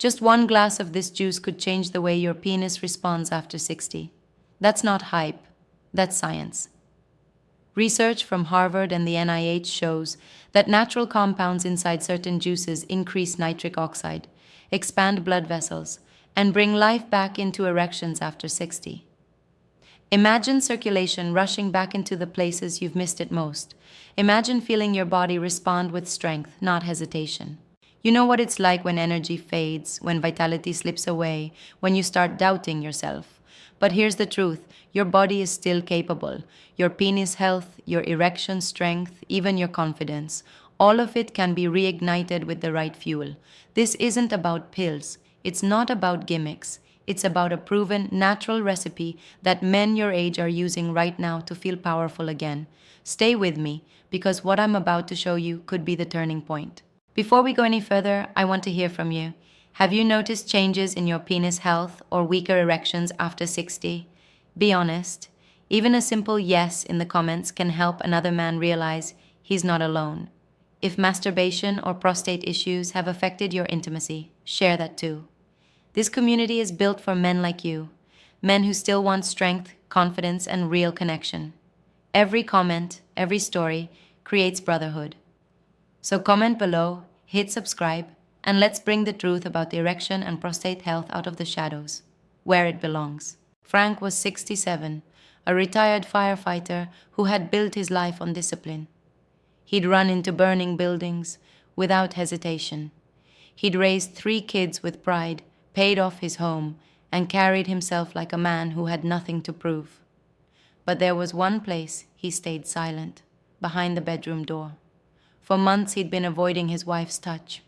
Just one glass of this juice could change the way your penis responds after 60. That's not hype, that's science. Research from Harvard and the NIH shows that natural compounds inside certain juices increase nitric oxide, expand blood vessels, and bring life back into erections after 60. Imagine circulation rushing back into the places you've missed it most. Imagine feeling your body respond with strength, not hesitation. You know what it's like when energy fades, when vitality slips away, when you start doubting yourself. But here's the truth, your body is still capable. Your penis health, your erection strength, even your confidence. All of it can be reignited with the right fuel. This isn't about pills. It's not about gimmicks. It's about a proven, natural recipe that men your age are using right now to feel powerful again. Stay with me, because what I'm about to show you could be the turning point. Before we go any further, I want to hear from you. Have you noticed changes in your penis health or weaker erections after 60? Be honest. Even a simple yes in the comments can help another man realize he's not alone. If masturbation or prostate issues have affected your intimacy, share that too. This community is built for men like you, men who still want strength, confidence, and real connection. Every comment, every story creates brotherhood. So comment below, hit subscribe, and let's bring the truth about the erection and prostate health out of the shadows, where it belongs. Frank was 67, a retired firefighter who had built his life on discipline. He'd run into burning buildings without hesitation. He'd raised 3 kids with pride, paid off his home, and carried himself like a man who had nothing to prove. But there was one place he stayed silent, behind the bedroom door. For months he'd been avoiding his wife's touch,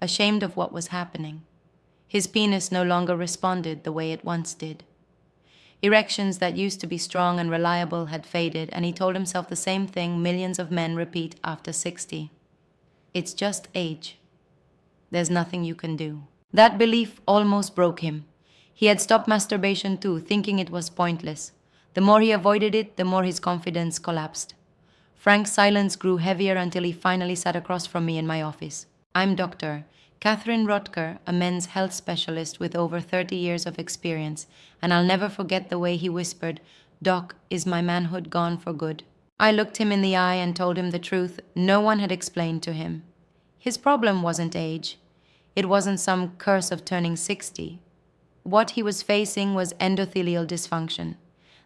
ashamed of what was happening. His penis no longer responded the way it once did. Erections that used to be strong and reliable had faded, and he told himself the same thing millions of men repeat after 60. It's just age. There's nothing you can do. That belief almost broke him. He had stopped masturbation too, thinking it was pointless. The more he avoided it, the more his confidence collapsed. Frank's silence grew heavier until he finally sat across from me in my office. I'm Dr. Catherine Rotker, a men's health specialist with over 30 years of experience, and I'll never forget the way he whispered, "Doc, is my manhood gone for good?" I looked him in the eye and told him the truth no one had explained to him. His problem wasn't age. It wasn't some curse of turning 60. What he was facing was endothelial dysfunction.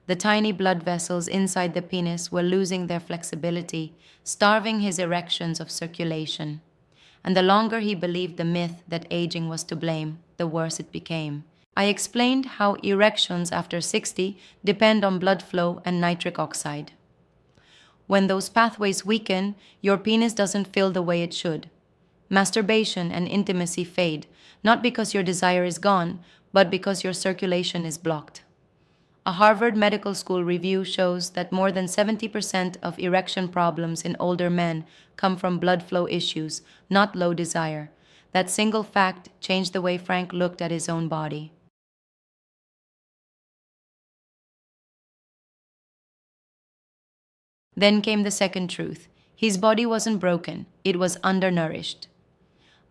The tiny blood vessels inside the penis were losing their flexibility, starving his erections of circulation. And the longer he believed the myth that aging was to blame, the worse it became. I explained how erections after 60 depend on blood flow and nitric oxide. When those pathways weaken, your penis doesn't feel the way it should. Masturbation and intimacy fade, not because your desire is gone, but because your circulation is blocked. A Harvard Medical School review shows that more than 70% of erection problems in older men come from blood flow issues, not low desire. That single fact changed the way Frank looked at his own body. Then came the second truth. His body wasn't broken, it was undernourished.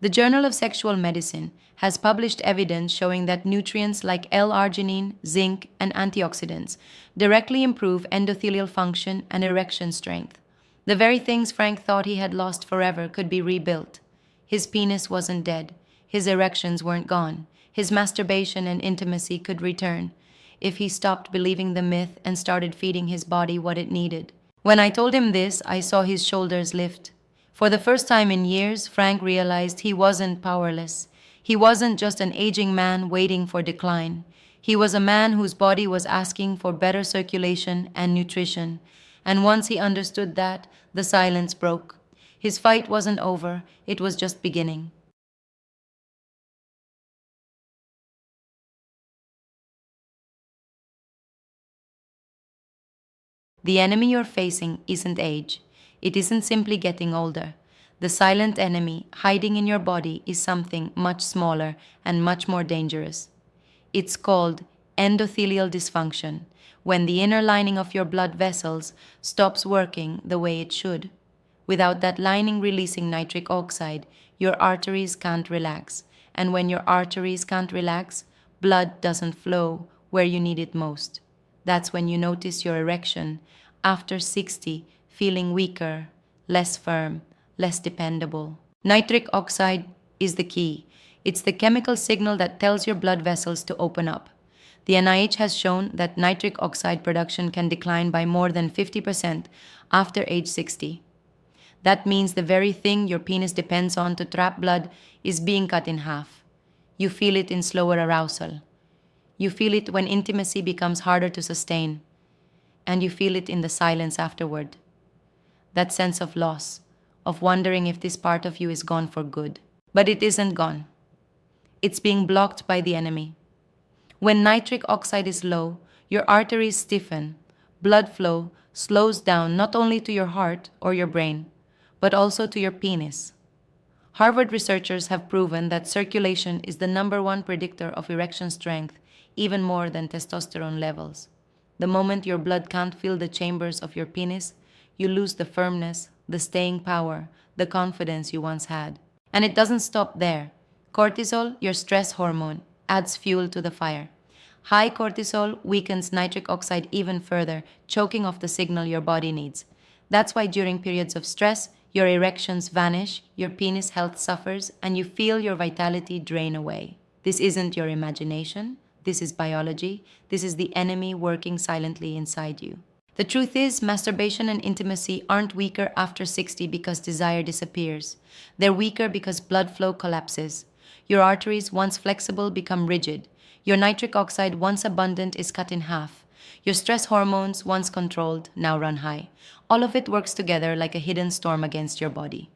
The Journal of Sexual Medicine has published evidence showing that nutrients like L-arginine, zinc, and antioxidants directly improve endothelial function and erection strength. The very things Frank thought he had lost forever could be rebuilt. His penis wasn't dead. His erections weren't gone. His masturbation and intimacy could return if he stopped believing the myth and started feeding his body what it needed. When I told him this, I saw his shoulders lift. For the first time in years, Frank realized he wasn't powerless. He wasn't just an aging man waiting for decline. He was a man whose body was asking for better circulation and nutrition. And once he understood that, the silence broke. His fight wasn't over, it was just beginning. The enemy you're facing isn't age. It isn't simply getting older. The silent enemy hiding in your body is something much smaller and much more dangerous. It's called endothelial dysfunction, when the inner lining of your blood vessels stops working the way it should. Without that lining releasing nitric oxide, your arteries can't relax, And when your arteries can't relax, blood doesn't flow where you need it most. That's when you notice your erection after 60 feeling weaker, less firm, less dependable. Nitric oxide is the key. It's the chemical signal that tells your blood vessels to open up. The NIH has shown that nitric oxide production can decline by more than 50% after age 60. That means the very thing your penis depends on to trap blood is being cut in half. You feel it in slower arousal. You feel it when intimacy becomes harder to sustain. And you feel it in the silence afterward. That sense of loss, of wondering if this part of you is gone for good. But it isn't gone. It's being blocked by the enemy. When nitric oxide is low, your arteries stiffen, blood flow slows down not only to your heart or your brain, but also to your penis. Harvard researchers have proven that circulation is the #1 predictor of erection strength, even more than testosterone levels. The moment your blood can't fill the chambers of your penis, you lose the firmness, the staying power, the confidence you once had. And it doesn't stop there. Cortisol, your stress hormone, adds fuel to the fire. High cortisol weakens nitric oxide even further, choking off the signal your body needs. That's why during periods of stress, your erections vanish, your penis health suffers, and you feel your vitality drain away. This isn't your imagination. This is biology. This is the enemy working silently inside you. The truth is, masturbation and intimacy aren't weaker after 60 because desire disappears. They're weaker because blood flow collapses. Your arteries, once flexible, become rigid. Your nitric oxide, once abundant, is cut in half. Your stress hormones, once controlled, now run high. All of it works together like a hidden storm against your body.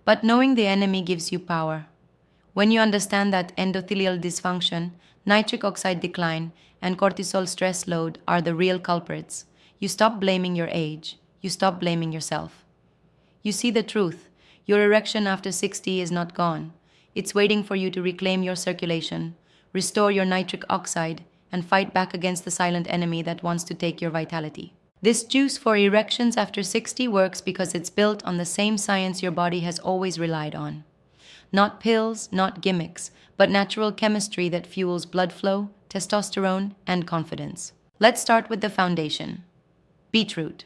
But knowing the enemy gives you power. When you understand that endothelial dysfunction, nitric oxide decline, and cortisol stress load are the real culprits, you stop blaming your age. You stop blaming yourself. You see the truth. Your erection after 60 is not gone. It's waiting for you to reclaim your circulation, restore your nitric oxide, and fight back against the silent enemy that wants to take your vitality. This juice for erections after 60 works because it's built on the same science your body has always relied on. Not pills, not gimmicks, but natural chemistry that fuels blood flow, testosterone, and confidence. Let's start with the foundation. Beetroot.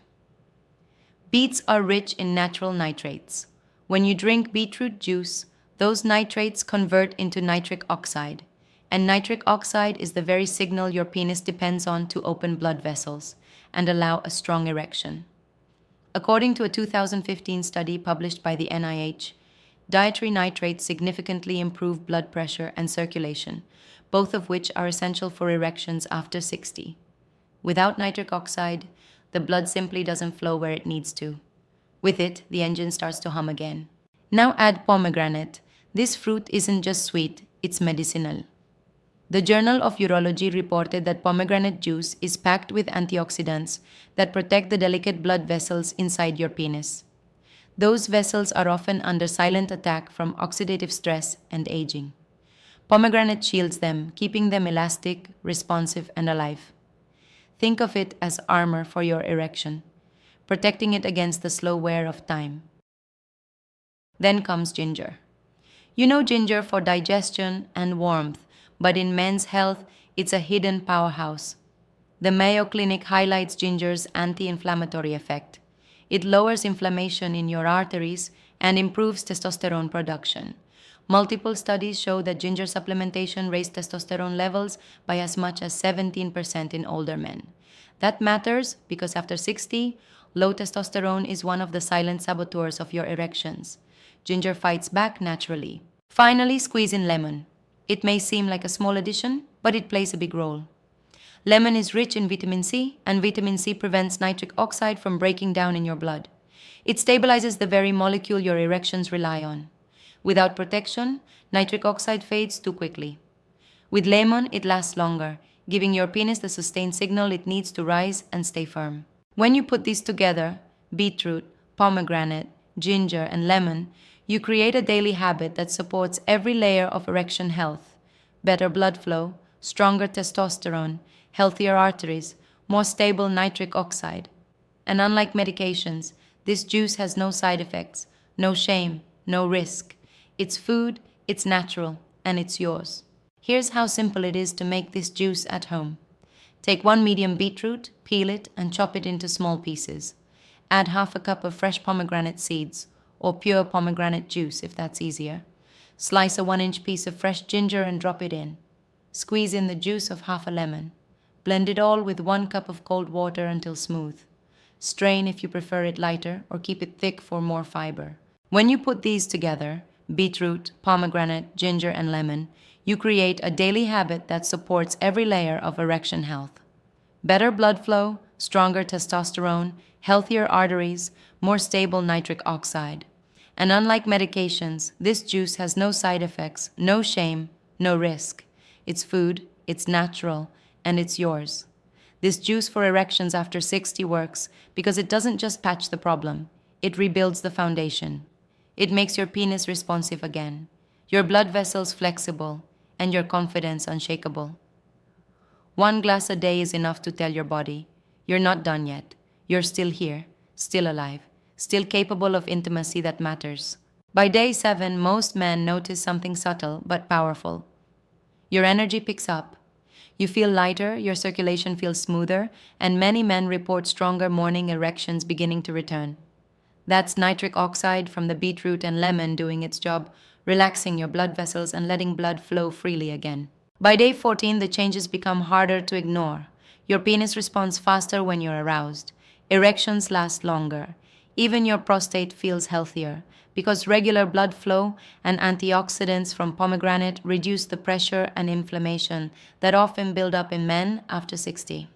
Beets are rich in natural nitrates. When you drink beetroot juice, those nitrates convert into nitric oxide. And nitric oxide is the very signal your penis depends on to open blood vessels and allow a strong erection. According to a 2015 study published by the NIH, dietary nitrates significantly improve blood pressure and circulation, both of which are essential for erections after 60. Without nitric oxide, the blood simply doesn't flow where it needs to. With it, the engine starts to hum again. Now add pomegranate. This fruit isn't just sweet, it's medicinal. The Journal of Urology reported that pomegranate juice is packed with antioxidants that protect the delicate blood vessels inside your penis. Those vessels are often under silent attack from oxidative stress and aging. Pomegranate shields them, keeping them elastic, responsive, and alive. Think of it as armor for your erection, protecting it against the slow wear of time. Then comes ginger. You know ginger for digestion and warmth, but in men's health, it's a hidden powerhouse. The Mayo Clinic highlights ginger's anti-inflammatory effect. It lowers inflammation in your arteries and improves testosterone production. Multiple studies show that ginger supplementation raised testosterone levels by as much as 17% in older men. That matters because after 60, low testosterone is one of the silent saboteurs of your erections. Ginger fights back naturally. Finally, squeeze in lemon. It may seem like a small addition, but it plays a big role. Lemon is rich in vitamin C, and vitamin C prevents nitric oxide from breaking down in your blood. It stabilizes the very molecule your erections rely on. Without protection, nitric oxide fades too quickly. With lemon, it lasts longer. giving your penis the sustained signal it needs to rise and stay firm. When you put these together, beetroot, pomegranate, ginger, and lemon, you create a daily habit that supports every layer of erection health: better blood flow, stronger testosterone, healthier arteries, more stable nitric oxide. And unlike medications, this juice has no side effects, no shame, no risk. It's food, it's natural, and it's yours. Here's how simple it is to make this juice at home. Take 1 medium beetroot, peel it, and chop it into small pieces. Add half a cup of fresh pomegranate seeds, or pure pomegranate juice if that's easier. Slice a 1-inch piece of fresh ginger and drop it in. Squeeze in the juice of half a lemon. Blend it all with 1 cup of cold water until smooth. Strain if you prefer it lighter, or keep it thick for more fiber. When you put these together, beetroot, pomegranate, ginger, and lemon, you create a daily habit that supports every layer of erection health. Better blood flow, stronger testosterone, healthier arteries, more stable nitric oxide. And unlike medications, this juice has no side effects, no shame, no risk. It's food, it's natural, and it's yours. This juice for erections after 60 works because it doesn't just patch the problem, it rebuilds the foundation. It makes your penis responsive again, your blood vessels flexible, and your confidence unshakable. 1 glass a day is enough to tell your body, you're not done yet. You're still here, still alive, still capable of intimacy that matters. By day 7, most men notice something subtle but powerful. Your energy picks up. You feel lighter, your circulation feels smoother, and many men report stronger morning erections beginning to return. That's nitric oxide from the beetroot and lemon doing its job, relaxing your blood vessels and letting blood flow freely again. By day 14, the changes become harder to ignore. Your penis responds faster when you're aroused. Erections last longer. Even your prostate feels healthier because regular blood flow and antioxidants from pomegranate reduce the pressure and inflammation that often build up in men after 60.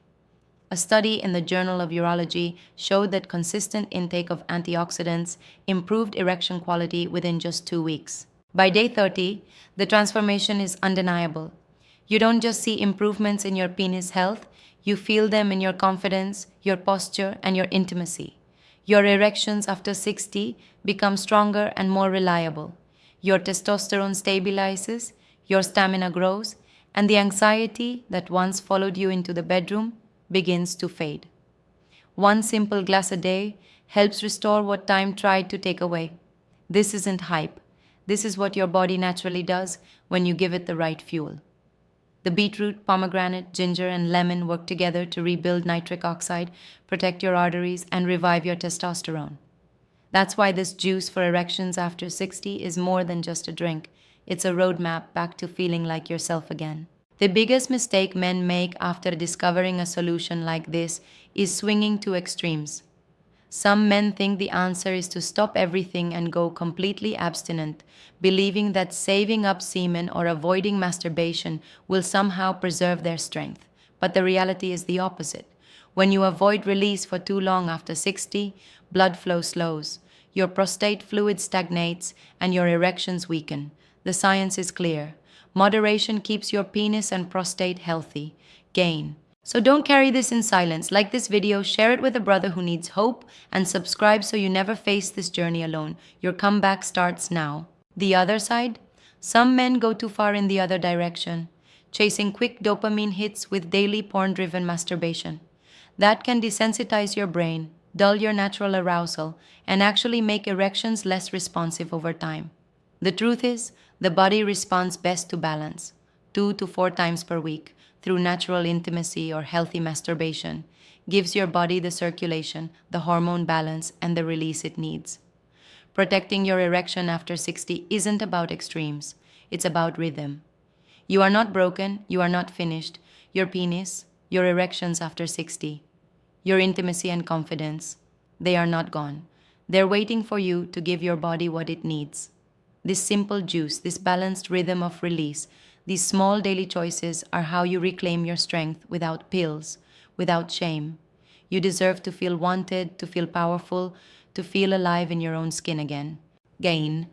A study in the Journal of Urology showed that consistent intake of antioxidants improved erection quality within just 2 weeks. By day 30, the transformation is undeniable. You don't just see improvements in your penis health, you feel them in your confidence, your posture, and your intimacy. Your erections after 60 become stronger and more reliable. Your testosterone stabilizes, your stamina grows, and the anxiety that once followed you into the bedroom begins to fade. 1 simple glass a day helps restore what time tried to take away. This isn't hype. This is what your body naturally does when you give it the right fuel. The beetroot, pomegranate, ginger, and lemon work together to rebuild nitric oxide, protect your arteries, and revive your testosterone. That's why this juice for erections after 60 is more than just a drink. It's a roadmap back to feeling like yourself again. The biggest mistake men make after discovering a solution like this is swinging to extremes. Some men think the answer is to stop everything and go completely abstinent, believing that saving up semen or avoiding masturbation will somehow preserve their strength. But the reality is the opposite. When you avoid release for too long after 60, blood flow slows, your prostate fluid stagnates, and your erections weaken. The science is clear. Moderation keeps your penis and prostate healthy. Gain. So don't carry this in silence. Like this video, share it with a brother who needs hope, and subscribe so you never face this journey alone. Your comeback starts now. The other side? Some men go too far in the other direction, chasing quick dopamine hits with daily porn-driven masturbation. That can desensitize your brain, dull your natural arousal, and actually make erections less responsive over time. The truth is, the body responds best to balance, 2 to 4 times per week, through natural intimacy or healthy masturbation, gives your body the circulation, the hormone balance, and the release it needs. Protecting your erection after 60 isn't about extremes, it's about rhythm. You are not broken, you are not finished. Your penis, your erections after 60, your intimacy and confidence, they are not gone. They're waiting for you to give your body what it needs. This simple juice, this balanced rhythm of release, these small daily choices are how you reclaim your strength without pills, without shame. You deserve to feel wanted, to feel powerful, to feel alive in your own skin again. Gain.